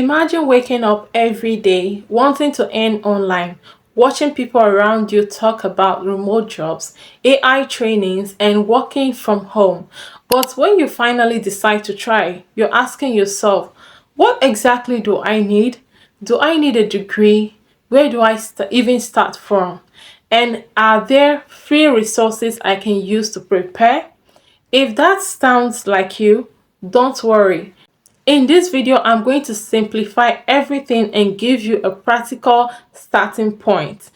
Imagine waking up every day wanting to earn online, watching people around you talk about remote jobs, AI trainings, and working from home. But when you finally decide to try, you're asking yourself, what exactly do I need? Do I need a degree? Where do I even start from? And are there free resources I can use to prepare? If that sounds like you, don't worry. In this video, I'm going to simplify everything and give you a practical starting point.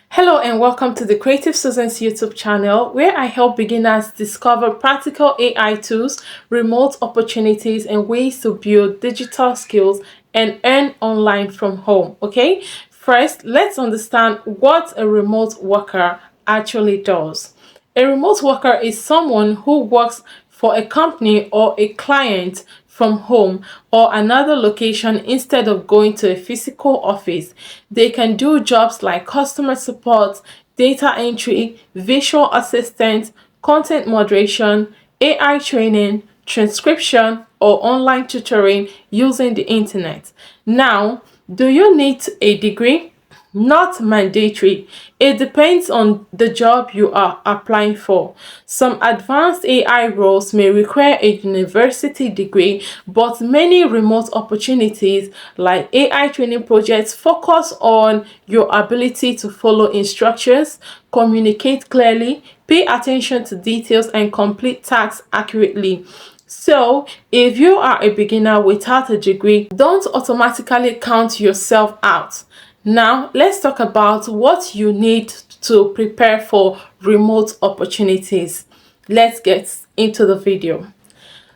Hello and welcome to the Creative Susan's YouTube channel, where I help beginners discover practical AI tools, remote opportunities, and ways to build digital skills and earn online from home. Okay, first, let's understand what a remote worker actually does. A remote worker is someone who works for a company or a client from home or another location instead of going to a physical office. They can do jobs like customer support, data entry, visual assistant, content moderation, AI training, transcription, or online tutoring using the internet. Now, do you need a degree? Not mandatory. It depends on the job you are applying for. Some advanced AI roles may require a university degree, but many remote opportunities like AI training projects focus on your ability to follow instructions, communicate clearly, pay attention to details, and complete tasks accurately. So, if you are a beginner without a degree, don't automatically count yourself out. Now, let's talk about what you need to prepare for remote opportunities. Let's get into the video.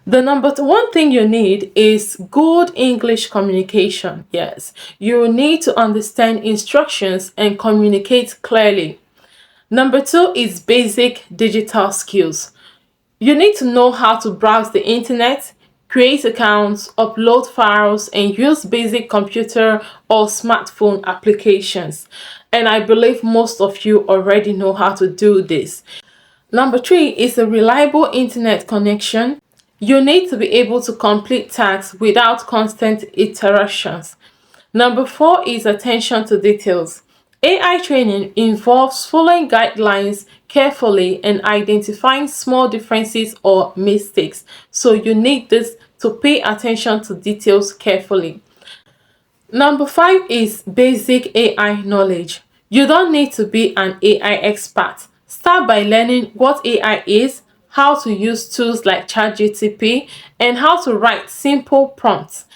The number one thing you need is good English communication. Yes, you need to understand instructions and communicate clearly. Number two is basic digital skills. You need to know how to browse the internet, create accounts, upload files, and use basic computer or smartphone applications. And I believe most of you already know how to do this. Number three is a reliable internet connection. You need to be able to complete tasks without constant interruptions. Number four is attention to details. AI training involves following guidelines carefully and identifying small differences or mistakes. So you need this to pay attention to details carefully. Number five is basic AI knowledge. You don't need to be an AI expert. Start by learning what AI is, how to use tools like ChatGPT, and how to write simple prompts.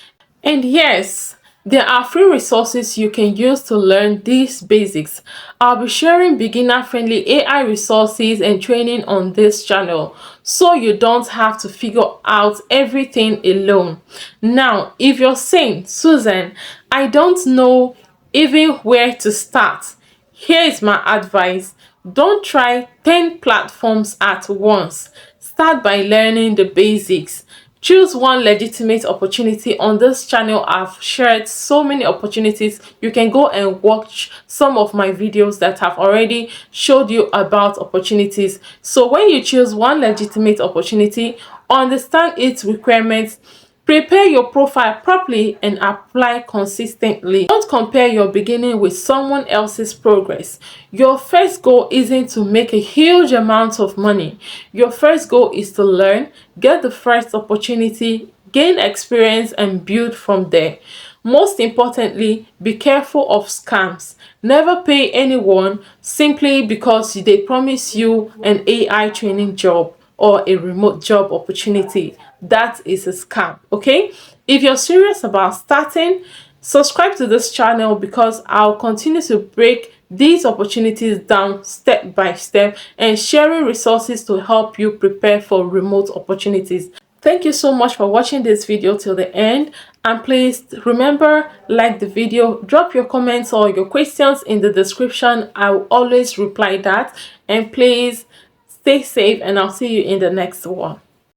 And yes, there are free resources you can use to learn these basics. I'll be sharing beginner-friendly AI resources and training on this channel, so you don't have to figure out everything alone. Now, if you're saying, Susan, I don't know even where to start, here is my advice. Don't try 10 platforms at once. Start by learning the basics. Choose one legitimate opportunity. On this channel, I've shared so many opportunities. You can go and watch some of my videos that have already showed you about opportunities. So when you choose one legitimate opportunity, understand its requirements, prepare your profile properly, and apply consistently. Don't compare your beginning with someone else's progress. Your first goal isn't to make a huge amount of money. Your first goal is to learn, get the first opportunity, gain experience, and build from there. Most importantly, be careful of scams. Never pay anyone simply because they promise you an AI training job or a remote job opportunity. That is a scam. Okay, if you're serious about starting, subscribe to this channel because I'll continue to break these opportunities down step by step and sharing resources to help you prepare for remote opportunities. Thank you so much for watching this video till the end, and please remember, like the video, drop your comments or your questions in the description. I will always reply that, and please stay safe, and I'll see you in the next one.